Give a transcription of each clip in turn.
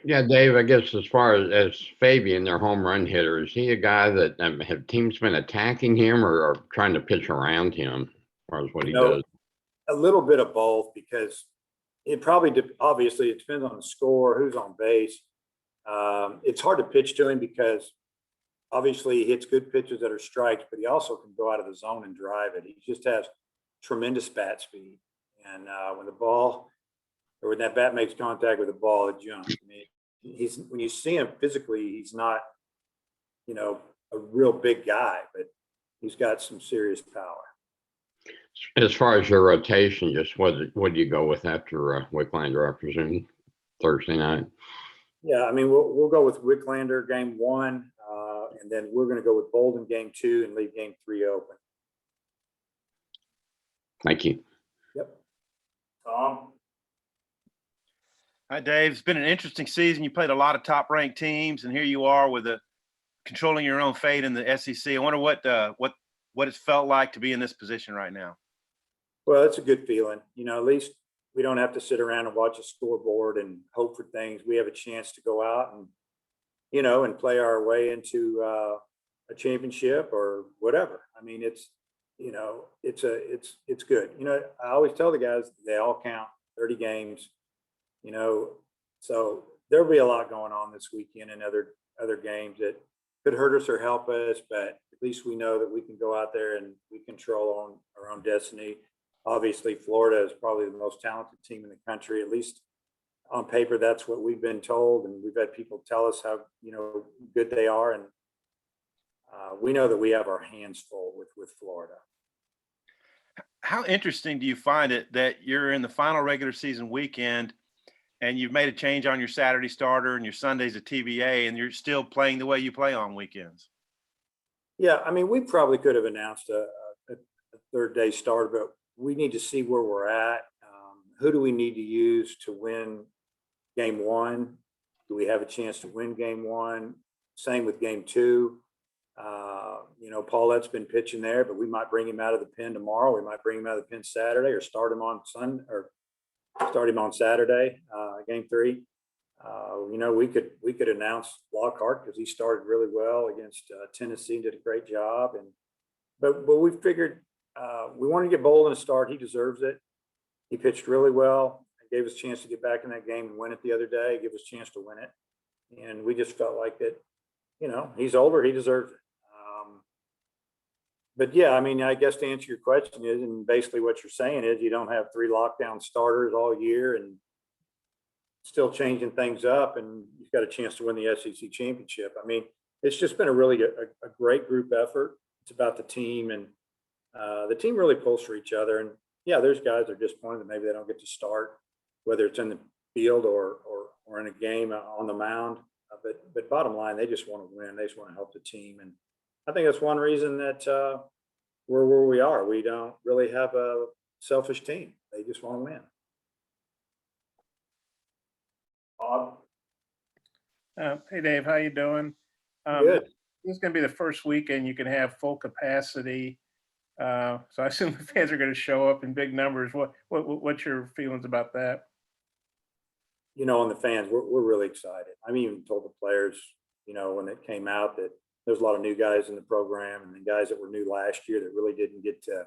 Yeah, Dave, I guess as far as Fabian, their home run hitter, is he a guy that have teams been attacking him or trying to pitch around him as far as what You he know, does? a little bit of both because it probably obviously it depends on the score, who's on base. It's hard to pitch to him because obviously he hits good pitches that are strikes, but he also can go out of the zone and drive it. He just has tremendous bat speed, and when the ball or when that bat makes contact with the ball, it jumps. I mean, he's when you see him physically, he's not a real big guy, but he's got some serious power. As far as your rotation, just what do you go with after Wicklander, I presume, Thursday night? Yeah, I mean, we'll go with Wicklander game one, and then we're going to go with Bolden game two and leave game three open. Thank you. Yep. Tom? Hi, Dave. It's been an interesting season. You played a lot of top-ranked teams, and here you are with controlling your own fate in the SEC. I wonder what it's felt like to be in this position right now. Well, it's a good feeling. At least we don't have to sit around and watch a scoreboard and hope for things. We have a chance to go out and, and play our way into a championship or whatever. I mean, it's good. I always tell the guys they all count, 30 games, so there'll be a lot going on this weekend and other games that could hurt us or help us, but at least we know that we can go out there and we control our own destiny. Obviously, Florida is probably the most talented team in the country, at least on paper. That's what we've been told, and we've had people tell us how good they are, and we know that we have our hands full with Florida. How interesting do you find it that you're in the final regular season weekend and you've made a change on your Saturday starter and your Sunday's a TBA, and you're still playing the way you play on weekends? Yeah, I mean, we probably could have announced a third day starter, but we need to see where we're at. Who do we need to use to win game one? Do we have a chance to win game one? Same with game two. Paulette's been pitching there, but we might bring him out of the pen tomorrow. We might bring him out of the pen Saturday or start him on Saturday, game three. We could announce Lockhart because he started really well against Tennessee and did a great job. But we figured we want to get Bolden a start. He deserves it. He pitched really well. It gave us a chance to get back in that game and win it the other day. Give us a chance to win it. And we just felt like that, he's older. He deserves it. But yeah, I mean, I guess to answer your question is, and basically what you're saying is you don't have 3 lockdown starters all year and still changing things up, and you've got a chance to win the SEC championship. I mean, it's just been a great group effort. It's about the team, and the team really pulls for each other. And yeah, there's guys that are disappointed that maybe they don't get to start, whether it's in the field or in a game on the mound. But bottom line, they just want to win. They just want to help the team. And I think that's one reason that we're where we are. We don't really have a selfish team. They just want to win. Bob? Hey, Dave, how you doing? Good. This is going to be the first weekend you can have full capacity. So I assume the fans are going to show up in big numbers. What's your feelings about that? On the fans, we're really excited. I even told the players, when it came out that there's a lot of new guys in the program and the guys that were new last year that really didn't get to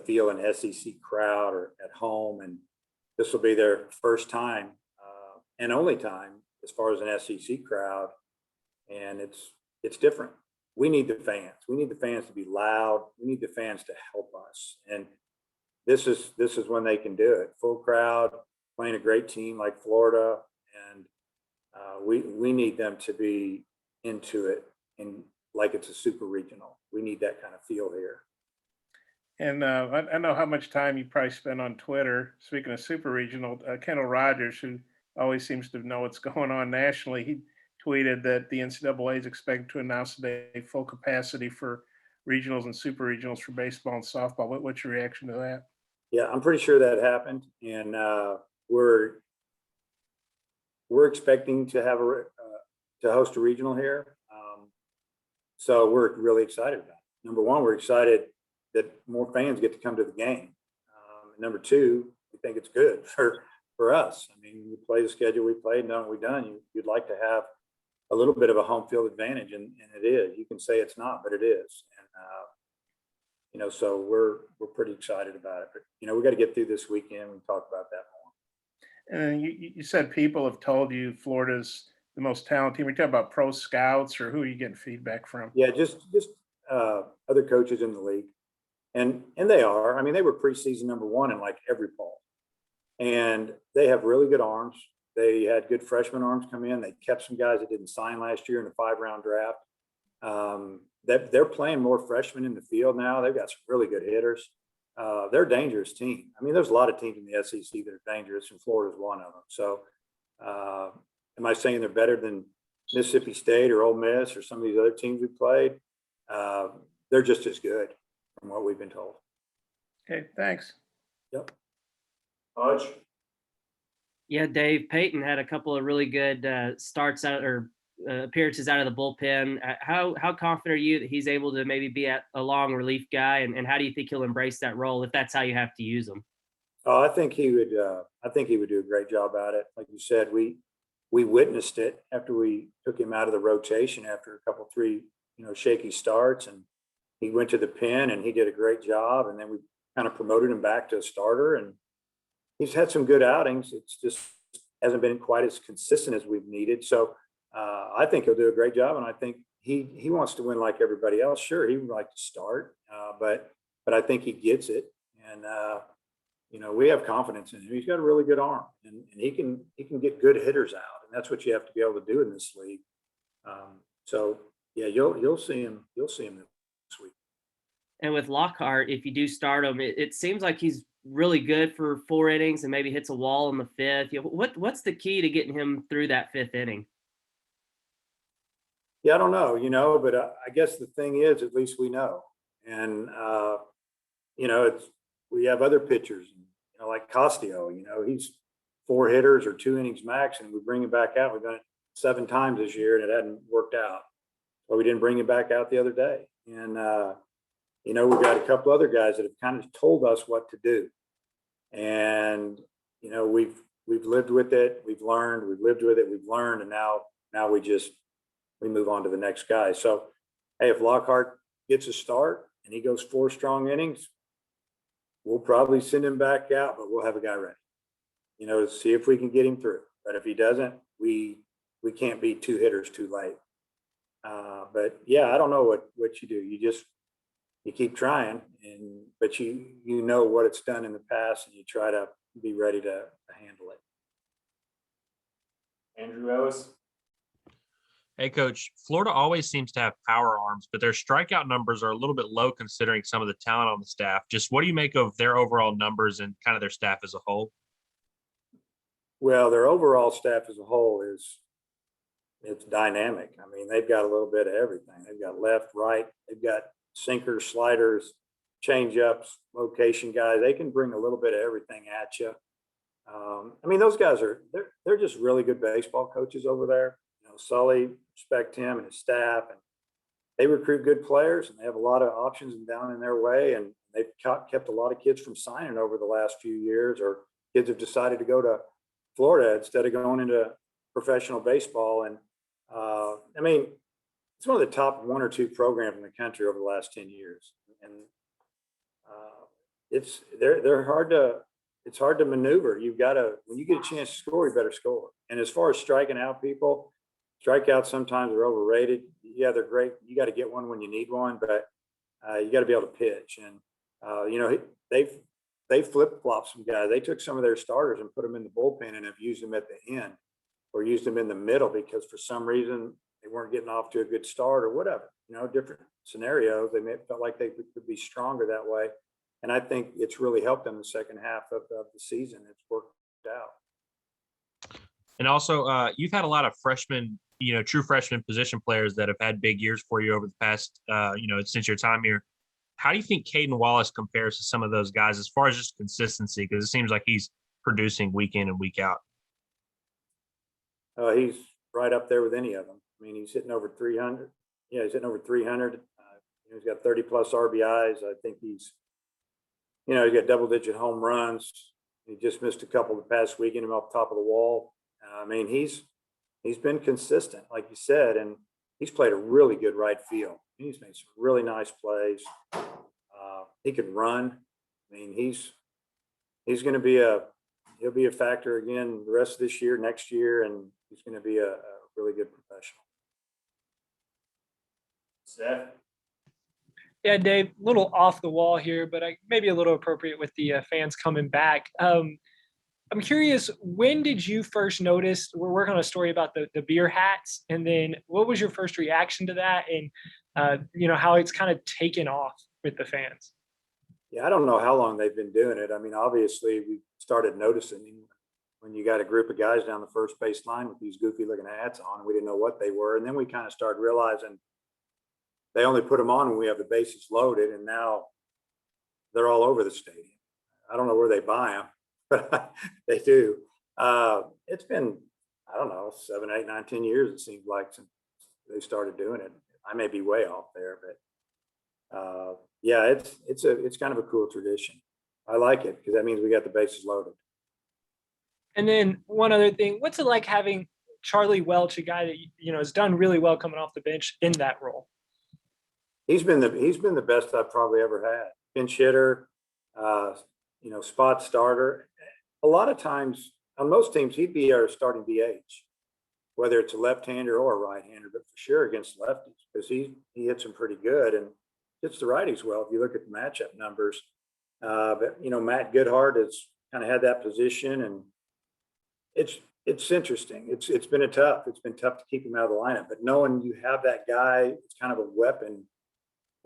feel an SEC crowd or at home. And this will be their first time and only time as far as an SEC crowd. And it's different. We need the fans. We need the fans to be loud. We need the fans to help us. And this is when they can do it. Full crowd, playing a great team like Florida. And we need them to be into it and like it's a super regional. We need that kind of feel here. And I know how much time you probably spend on Twitter. Speaking of super regional, Kendall Rogers, who always seems to know what's going on nationally, he tweeted that the NCAA is expected to announce today full capacity for regionals and super regionals for baseball and softball. What's your reaction to that? Yeah, I'm pretty sure that happened, and we're expecting to have to host a regional here. So we're really excited about it. Number one, we're excited that more fans get to come to the game. Number two, we think it's good for for us. I mean, we play the schedule we played and done what we've done. You'd like to have a little bit of a home field advantage, and it is. You can say it's not, but it is. And so we're pretty excited about it. But we got to get through this weekend. We can talk about that more. And you said people have told you Florida's the most talented team. Are you talking about pro scouts, or who are you getting feedback from? Yeah, just other coaches in the league, and they are. I mean, they were preseason number one in like every poll, and they have really good arms. They had good freshman arms come in. They kept some guys that didn't sign last year in a 5-round draft. They're playing more freshmen in the field now. They've got some really good hitters. They're a dangerous team. I mean, there's a lot of teams in the SEC that are dangerous, and Florida's one of them. So, am I saying they're better than Mississippi State or Ole Miss or some of these other teams we played? They're just as good from what we've been told. Okay, thanks. Yep. Hodge? Yeah, Dave, Payton had a couple of really good starts out or appearances out of the bullpen. How confident are you that he's able to maybe be a long relief guy, and how do you think he'll embrace that role if that's how you have to use him? Oh, I think he would. I think he would do a great job at it. Like you said, we witnessed it after we took him out of the rotation after a couple, 3, shaky starts, and he went to the pen and he did a great job. And then we kind of promoted him back to a starter, and he's had some good outings. It's just hasn't been quite as consistent as we've needed. So I think he'll do a great job, and I think he wants to win like everybody else. Sure, he would like to start, but I think he gets it, and we have confidence in him. He's got a really good arm, and he can get good hitters out, and that's what you have to be able to do in this league. So yeah, you'll see him this week. And with Lockhart, if you do start him, it seems like he's really good for 4 innings and maybe hits a wall in the 5th. What's the key to getting him through that 5th inning? Yeah, I don't know, but I guess the thing is, at least we know. And, we have other pitchers, like Costio, he's 4 hitters or 2 innings max, and we bring him back out. We've done it 7 times this year, and it hadn't worked out. So we didn't bring him back out the other day. And, we've got a couple other guys that have kind of told us what to do. And, we've lived with it. We've learned, we've lived with it. We've learned. And now we move on to the next guy. So, hey, if Lockhart gets a start and he goes 4 strong innings, we'll probably send him back out, but we'll have a guy ready, to see if we can get him through. But if he doesn't, we can't be 2 hitters too late. But yeah, I don't know what you do. You keep trying, but you know what it's done in the past, and you try to be ready to handle it. Andrew Ellis. Hey, Coach, Florida always seems to have power arms, but their strikeout numbers are a little bit low considering some of the talent on the staff. Just what do you make of their overall numbers and kind of their staff as a whole? Well, their overall staff as a whole it's dynamic. I mean, they've got a little bit of everything. They've got left, right. They've got sinkers, sliders, change-ups, location guys. They can bring a little bit of everything at you. I mean, those guys they're just really good baseball coaches over there. Sully, respect him and his staff, and they recruit good players, and they have a lot of options down in their way, and they've kept a lot of kids from signing over the last few years, or kids have decided to go to Florida instead of going into professional baseball. And I mean, it's one of the top 1 or 2 programs in the country over the last 10 years, and they're hard to. It's hard to maneuver. You've got to, when you get a chance to score, you better score. And as far as striking out people, strikeouts sometimes are overrated. Yeah, they're great. You got to get one when you need one, but you got to be able to pitch. And they flip-flopped some guys. They took some of their starters and put them in the bullpen and have used them at the end or used them in the middle because for some reason they weren't getting off to a good start or whatever. Different scenarios. They felt like they could be stronger that way. And I think it's really helped them the second half of the season. It's worked out. And also, you've had a lot of freshmen, true freshman position players that have had big years for you over the past, since your time here. How do you think Caden Wallace compares to some of those guys as far as just consistency? Because it seems like he's producing week in and week out. He's right up there with any of them. I mean, he's hitting over 300. Yeah, he's hitting over 300. He's got 30 plus RBIs. I think he's got double-digit home runs. He just missed a couple the past weekend, him off the top of the wall. I mean, he's been consistent, like you said, and he's played a really good right field. He's made some really nice plays. He can run. I mean, he's going to be he'll be a factor again the rest of this year, next year, and he's going to be a really good professional. Seth? Yeah, Dave, a little off the wall here, but maybe a little appropriate with the fans coming back. I'm curious, when did you first notice, we're working on a story about the beer hats, and then what was your first reaction to that, and how it's kind of taken off with the fans? Yeah, I don't know how long they've been doing it. I mean, obviously we started noticing when you got a group of guys down the first base line with these goofy looking hats on, we didn't know what they were. And then we kind of started realizing they only put them on when we have the bases loaded, and now they're all over the stadium. I don't know where they buy them, but they do. It's been, I don't know, 7, 8, 9, 10 years, it seems like, since they started doing it. I may be way off there, but yeah, it's kind of a cool tradition. I like it because that means we got the bases loaded. And then one other thing, what's it like having Charlie Welch, a guy that has done really well coming off the bench, in that role? He's been the best I've probably ever had. Pinch hitter, spot starter. A lot of times on most teams, he'd be our starting DH, whether it's a left-hander or a right-hander, but for sure against lefties, because he hits them pretty good and hits the righties well if you look at the matchup numbers. But Matt Goodhart has kind of had that position, and it's interesting. It's been tough to keep him out of the lineup, but knowing you have that guy, it's kind of a weapon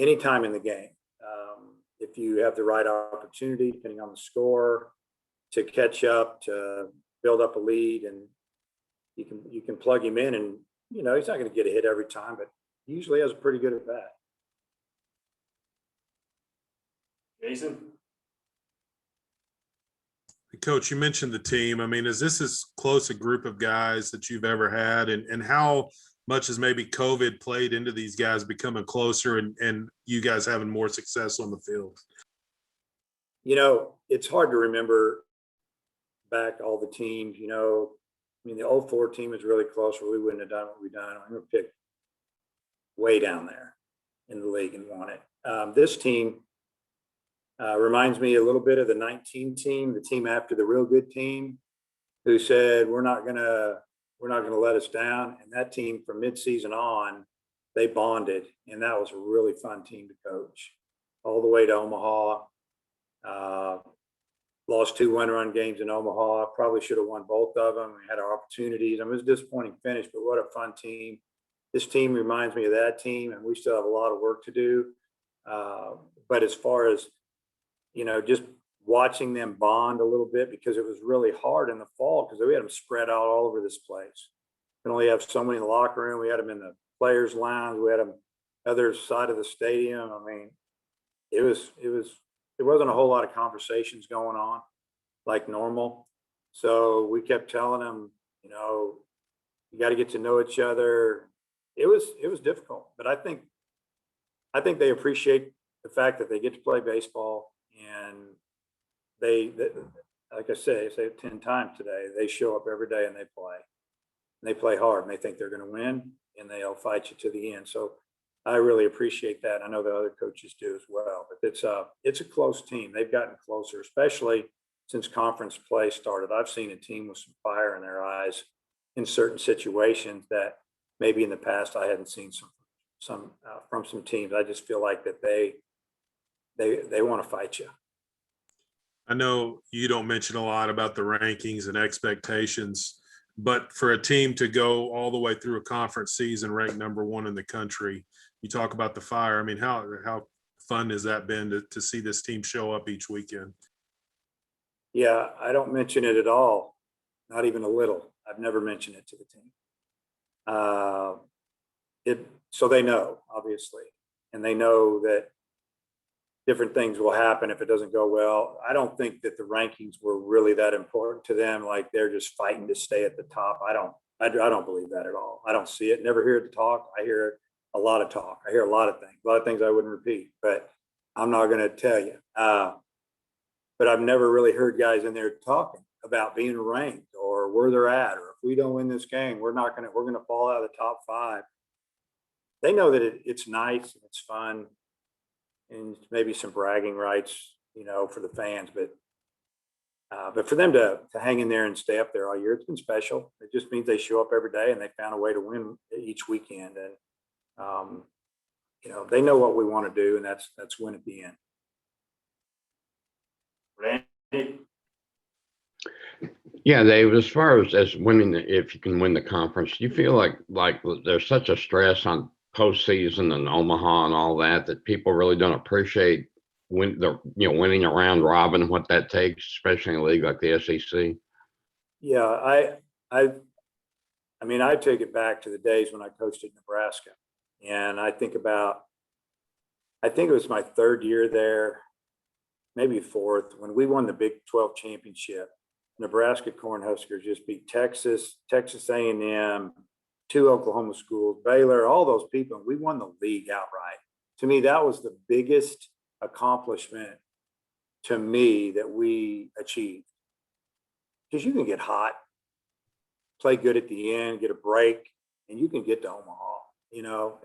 anytime in the game. If you have the right opportunity, depending on the score, to catch up, to build up a lead, and you can plug him in, and he's not going to get a hit every time, but he usually has a pretty good at bat. Jason? Coach, you mentioned the team. I mean, is this as close a group of guys that you've ever had? And how much has maybe COVID played into these guys becoming closer and you guys having more success on the field? It's hard to remember back all the teams. The 04 team was really close, or we wouldn't have done what we've done. I'm going to pick way down there in the league and won it. This team reminds me a little bit of the 19 team, the team after the real good team, who said, we're not going to let us down. And that team from midseason on, they bonded, and that was a really fun team to coach all the way to Omaha. Lost 2 one-run games in Omaha. Probably should have won both of them. We had our opportunities. I mean, it was a disappointing finish, but what a fun team. This team reminds me of that team, and we still have a lot of work to do. But as far as, just watching them bond a little bit, because it was really hard in the fall because we had them spread out all over this place. We only have so many in the locker room. We had them in the players' lounge. We had them other side of the stadium. I mean, there wasn't a whole lot of conversations going on like normal. So we kept telling them, you got to get to know each other. It was difficult, but I think they appreciate the fact that they get to play baseball, and they like I say 10 times today, they show up every day and they play. And they play hard, and they think they're going to win, and they'll fight you to the end. So I really appreciate that. I know the other coaches do as well, but it's a close team. They've gotten closer, especially since conference play started. I've seen a team with some fire in their eyes in certain situations that maybe in the past I hadn't seen from some teams. I just feel like that they want to fight you. I know you don't mention a lot about the rankings and expectations, but for a team to go all the way through a conference season ranked number 1 in the country, you talk about the fire. I mean, how fun has that been to see this team show up each weekend? Yeah, I don't mention it at all, not even a little. I've never mentioned it to the team. So they know, obviously, and they know that different things will happen if it doesn't go well. I don't think that the rankings were really that important to them. Like they're just fighting to stay at the top. I don't believe that at all. I don't see it. Never hear it talk. I hear a lot of talk. I hear a lot of things I wouldn't repeat, but I'm not going to tell you. but I've never really heard guys in there talking about being ranked or where they're at, or if we don't win this game, we're going to fall out of the top 5. They know that it's nice and it's fun and maybe some bragging rights, for the fans, but for them to hang in there and stay up there all year, it's been special. It just means they show up every day and they found a way to win each weekend. And, they know what we want to do, and that's win at the end. Randy? Yeah, Dave, as far as winning, if you can win the conference, do you feel like there's such a stress on postseason and Omaha and all that people really don't appreciate winning a round robin, what that takes, especially in a league like the SEC? Yeah, I take it back to the days when I coached at Nebraska, and I think it was my 3rd year there, maybe 4th, when we won the Big 12 championship. Nebraska Cornhuskers just beat Texas A&M, 2 Oklahoma schools, Baylor, all those people, and we won the league outright. To me, that was the biggest accomplishment to me that we achieved. Because you can get hot, play good at the end, get a break, and you can get to Omaha,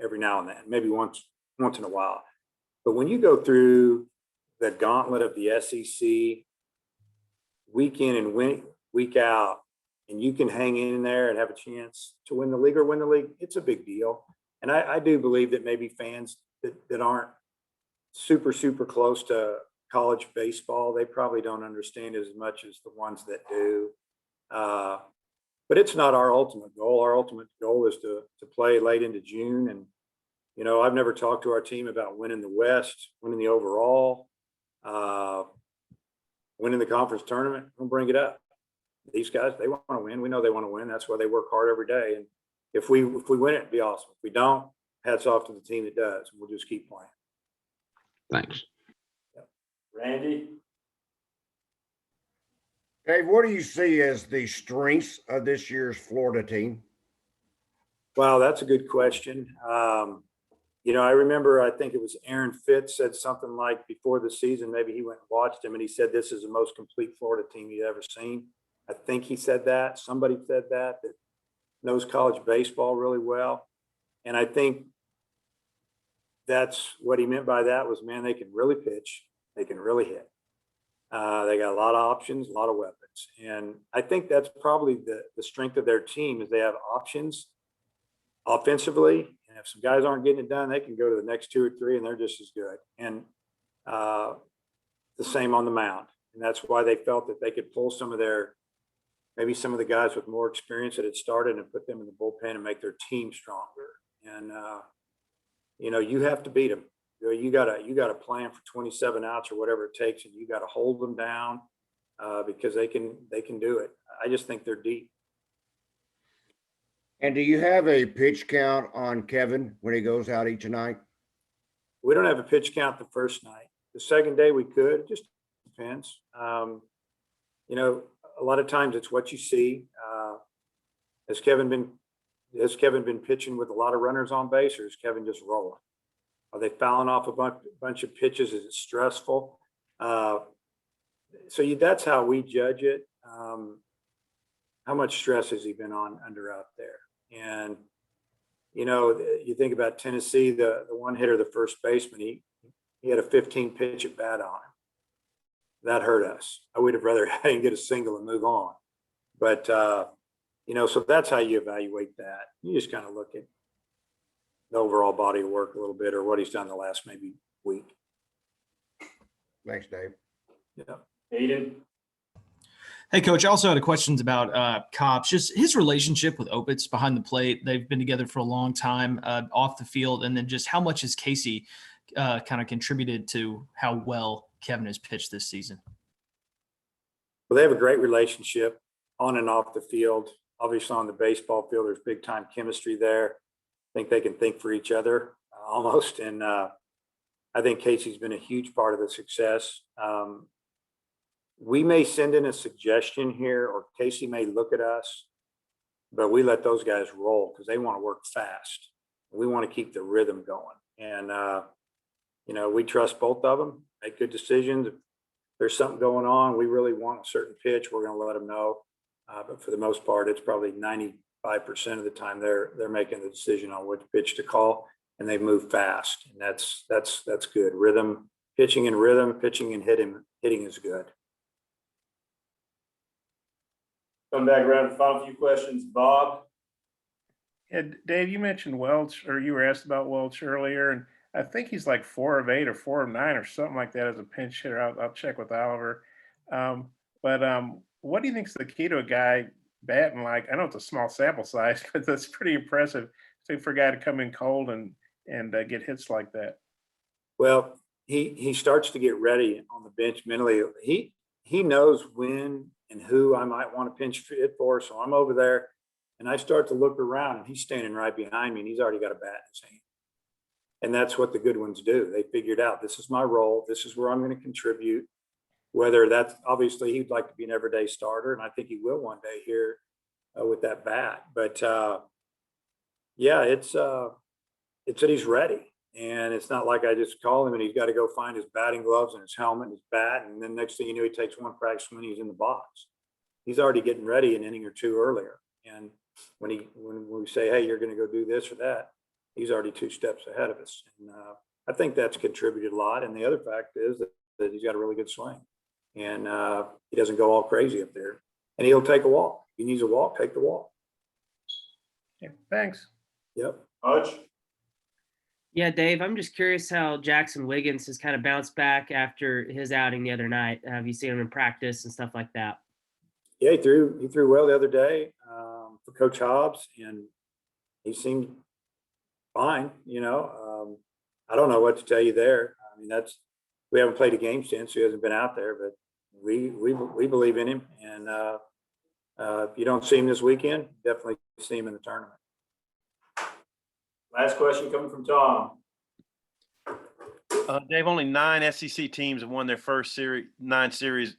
every now and then, maybe once in a while. But when you go through the gauntlet of the SEC week in and week out, and you can hang in there and have a chance to win the league, it's a big deal. And I do believe that maybe fans that aren't super, super close to college baseball, they probably don't understand it as much as the ones that do. But it's not our ultimate goal. Our ultimate goal is to play late into June. And, I've never talked to our team about winning the West, winning the overall, winning the conference tournament. We'll bring it up. These guys, they want to win. We know they want to win. That's why they work hard every day. And if we win it, it'd be awesome. If we don't, hats off to the team that does. We'll just keep playing. Thanks. Randy? Dave, what do you see as the strengths of this year's Florida team? Wow, that's a good question. I remember, I think it was Aaron Fitz said something like before the season, maybe he went and watched him, and he said this is the most complete Florida team he'd ever seen. I think he said that. Somebody said that knows college baseball really well. And I think that's what he meant by that was, man, they can really pitch. They can really hit. They got a lot of options, a lot of weapons. And I think that's probably the strength of their team is they have options offensively. And if some guys aren't getting it done, they can go to the next 2 or 3 and they're just as good. And the same on the mound. And that's why they felt that they could pull maybe some of the guys with more experience that had started and put them in the bullpen and make their team stronger. And, you have to beat them. You got to plan for 27 outs or whatever it takes, and you got to hold them down because they can do it. I just think they're deep. And do you have a pitch count on Kevin when he goes out each night? We don't have a pitch count the first night. The second day we could. It just depends. A lot of times it's what you see. Has Kevin been pitching with a lot of runners on base, or is Kevin just rolling? Are they fouling off a bunch of pitches? Is it stressful? That's how we judge it. How much stress has he been under out there? And, you think about Tennessee, the one hitter, the first baseman, he had a 15 pitch at bat on him. That hurt us. I would have rather had him get a single and move on. But, so that's how you evaluate that. You just kind of look at the overall body of work a little bit, or what he's done the last maybe week. Thanks, Dave. Yeah. Caden? Hey, Coach, I also had questions about Kopp's, just his relationship with Opitz behind the plate. They've been together for a long time off the field, and then just how much has Casey kind of contributed to how well Kevin has pitched this season? Well, they have a great relationship on and off the field. Obviously, on the baseball field, there's big time chemistry there. I think they can think for each other almost. And I think Casey's been a huge part of the success. We may send in a suggestion here, or Casey may look at us, but we let those guys roll because they want to work fast. We want to keep the rhythm going. And, we trust both of them, make good decisions. there's something going on, we really want a certain pitch, we're going to let them know. But for the most part, it's probably 95% of the time they're making the decision on which pitch to call, and they move fast, and that's good. Rhythm, pitching and rhythm, pitching and hitting is good. Come back around to the final few questions. Bob? Yeah, Dave, you mentioned Welch, or you were asked about Welch earlier, and I think he's like 4 of 8 or 4 of 9 or something like that as a pinch hitter. I'll check with Oliver. But what do you think's the key to a guy batting like? I know it's a small sample size, but that's pretty impressive for a guy to come in cold and get hits like that. Well, he starts to get ready on the bench mentally. He knows when and who I might want to pinch hit for. So I'm over there and I start to look around and he's standing right behind me and he's already got a bat in his hand. And that's what the good ones do. They figured out, this is my role. This is where I'm going to contribute. Whether that's, obviously he'd like to be an everyday starter, and I think he will one day here with that bat. But yeah, it's that he's ready. And it's not like I just call him and he's got to go find his batting gloves and his helmet and his bat. And then next thing you know, he takes one practice swing, he's in the box. He's already getting ready an inning or two earlier. And when we say, hey, you're going to go do this or that, he's already 2 steps ahead of us. And I think that's contributed a lot. And the other fact is that he's got a really good swing. And he doesn't go all crazy up there. And he'll take a walk. If he needs a walk, take the walk. Yeah, thanks. Yep. Hutch? Yeah, Dave, I'm just curious how Jackson Wiggins has kind of bounced back after his outing the other night. Have you seen him in practice and stuff like that? Yeah, he threw well the other day for Coach Hobbs, and he seemed fine. You know, I don't know what to tell you there. I mean, we haven't played a game since, so he hasn't been out there, but we believe in him. And if you don't see him this weekend, definitely see him in the tournament. Last question coming from Tom. Dave, only 9 SEC teams have won their first 9 series.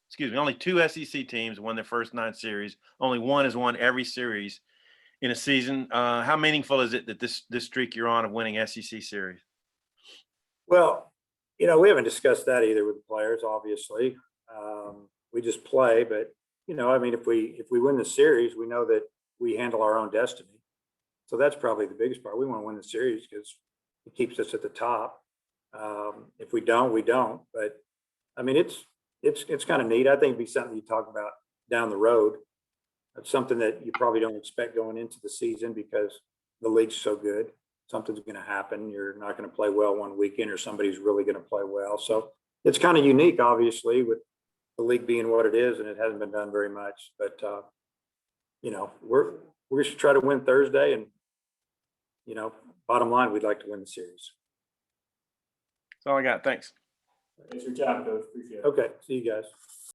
Excuse me, only 2 SEC teams won their first 9 series. Only one has won every series in a season. How meaningful is it that this streak you're on of winning SEC series? Well, you know, we haven't discussed that either with the players, obviously. We just play, but, you know, I mean, if we win the series, we know that we handle our own destiny. So that's probably the biggest part. We want to win the series because it keeps us at the top. If we don't, we don't. But I mean, it's kind of neat. I think it'd be something you talk about down the road. It's something that you probably don't expect going into the season because the league's so good. Something's going to happen. You're not going to play well one weekend, or somebody's really going to play well. So it's kind of unique, obviously, with the league being what it is, and it hasn't been done very much. But you know, we're going to try to win Thursday, and you know, bottom line, we'd like to win the series. That's all I got. Thanks. Thanks for your time, Coach. Appreciate it. Okay, see you guys.